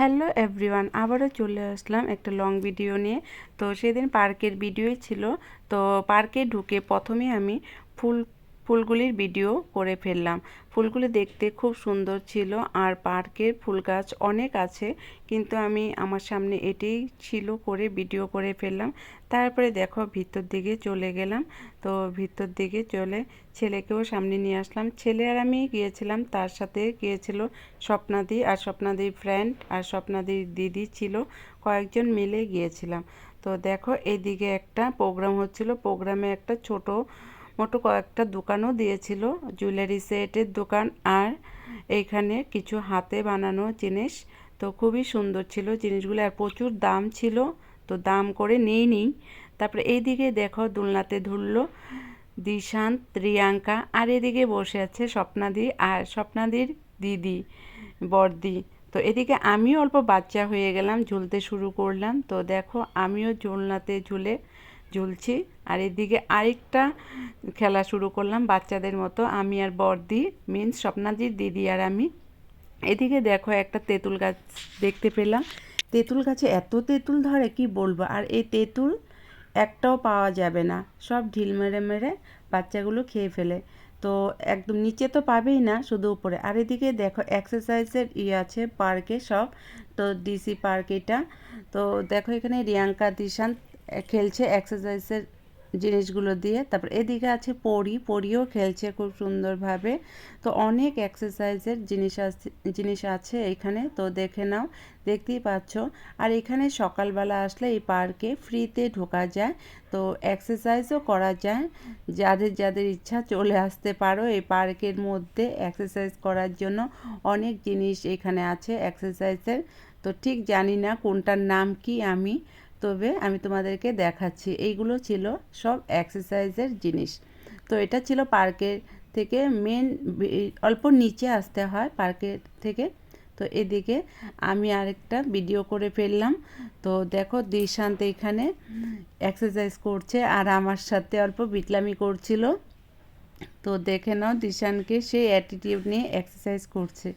Hello everyone, আবারও চলে আসলাম একটা লং ভিডিও নিয়ে। তো সেদিন পার্কের ভিডিওই ছিল। তো পার্কে ঢুকে প্রথমে আমি ফুলগুলির ভিডিও করে ফেললাম। ফুলগুলি দেখতে খুব সুন্দর ছিল আর পার্কের ফুল গাছ অনেক আছে, কিন্তু আমি আমার সামনে এটাই ছিল করে ভিডিও করে ফেললাম। তারপরে দেখো ভিতর দিকে চলে গেলাম। তো ভিতর দিকে চলে ছেলেকেও সামনে নিয়ে আসলাম। ছেলে আর আমি গিয়েছিলাম, তার সাথে গিয়েছিল স্বপ্নাদি আর স্বপ্নাদির ফ্রেন্ড আর স্বপ্নাদির দিদি ছিল, কয়েকজন মিলে গিয়েছিলাম। তো দেখো এদিকে একটা প্রোগ্রাম হচ্ছিল, প্রোগ্রামে একটা ছোট মোটো কয়েকটা দোকানও দিয়েছিল, জুয়েলারি সেটের দোকান আর এইখানে কিছু হাতে বানানো জিনিস। তো খুবই সুন্দর ছিল জিনিসগুলো আর প্রচুর দাম ছিল, তো দাম করে নিই। তারপরে এইদিকে দেখো দোলনাতে ধরলো দিশান্ত, রিয়াঙ্কা আর এদিকে বসে আছে স্বপ্নাদি আর স্বপ্নাদির দিদি বড়দি। তো এদিকে আমিও অল্প বাচ্চা হয়ে গেলাম, ঝুলতে শুরু করলাম। তো দেখো আমিও ঝুলনাতে ঝুলছি আর এদিকে আরেকটা খেলা শুরু করলাম বাচ্চাদের মতো, আমি আর বড়দি মিন্স স্বপ্নাদির দিদি আর আমি। এদিকে দেখো একটা তেঁতুল গাছ দেখতে পেলাম। তেঁতুল গাছে এত তেঁতুল ধরে কি বলবো, আর এই তেঁতুল একটাও পাওয়া যাবে না, সব ঢিল মেরে মেরে বাচ্চাগুলো খেয়ে ফেলে। তো একদম নিচে তো পাবেই না, শুধু উপরে। আর এদিকে দেখো এক্সারসাইজের আছে পার্কে সব। তো ডিসি পার্ক এটা। তো দেখো এখানে রিয়াঙ্কা দিশান্ত খেলছে এক্সারসাইজের জিনিসগুলো দিয়ে। তারপর এদিকে আছে পরিও খেলছে খুব সুন্দরভাবে। তো অনেক এক্সারসাইজের জিনিস আছে এখানে, তো দেখে নাও, দেখতেই পাচ্ছ। আর এখানে সকালবেলা আসলে এই পার্কে ফ্রিতে ঢোকা যায়, তো এক্সারসাইজও করা যায়। যাদের যাদের ইচ্ছা চলে আসতে পারো এই পার্কের মধ্যে এক্সারসাইজ করার জন্য। অনেক জিনিস এখানে আছে এক্সারসাইজের, তো ঠিক জানি না কোনটার নাম কি আমি, তবে আমি তোমাদেরকে দেখাচ্ছি। এইগুলো ছিল সব এক্সারসাইজের জিনিস। তো এটা ছিল পার্কের থেকে মেন, অল্প নিচে আসতে হয় পার্কের থেকে। তো এদিকে আমি আরেকটা ভিডিও করে ফেললাম। তো দেখো দিশান্ত এখানে এক্সারসাইজ করছে আর আমার সাথে অল্প বিটলামি করছিল। তো দেখে নাও দিশানকে সে অ্যাটিটিউড নিয়ে এক্সারসাইজ করছে।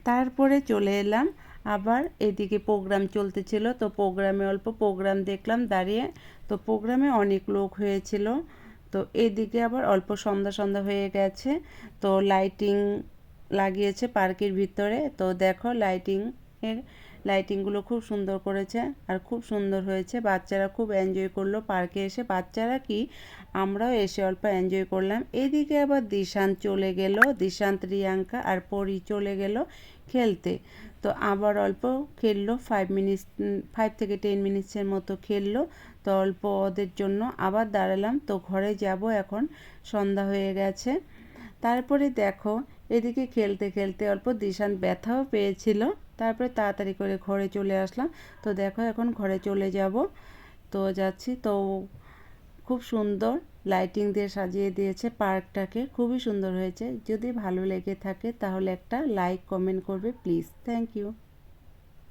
তারপরে চলে এলাম আবার এদিকে প্রোগ্রাম চলতেছিল। তো প্রোগ্রামে অল্প প্রোগ্রাম দেখলাম দাঁড়িয়ে। তো প্রোগ্রামে অনেক লোক হয়েছিল। তো এদিকে আবার অল্প সন্ধ্যা সন্ধ্যা হয়ে গেছে। তো লাইটিং লাগিয়েছে পার্কের ভিতরে। তো দেখো লাইটিংগুলো খুব সুন্দর করেছে আর খুব সুন্দর হয়েছে। বাচ্চারা খুব এনজয় করলো পার্কে এসে। বাচ্চারা কি, আমরাও এসে অল্প এনজয় করলাম। এদিকে আবার দিশান্ত চলে গেল, দিশান্ত, রিয়াঙ্কা আর পরি চলে গেল খেলতে। তো আবার অল্প খেললো 5 থেকে 10 মিনিটসের মতো খেললো। তো অল্প ওদের জন্য আবার দাঁড়ালাম। তো ঘরে যাব এখন, সন্ধ্যা হয়ে গেছে। তারপরে দেখো এদিকে খেলতে খেলতে অল্প দিশান্ত ব্যথাও পেয়েছিল। তারপরে তাড়াতাড়ি করে ঘরে চলে আসলাম। তো দেখো এখন ঘরে চলে যাব। তো যাচ্ছি। তো খুব সুন্দর লাইটিং দিয়ে সাজিয়ে দিয়েছে পার্কটাকে, খুবই সুন্দর হয়েছে। যদি ভালো লেগে থাকে তাহলে একটা লাইক কমেন্ট করবে প্লিজ। Thank you.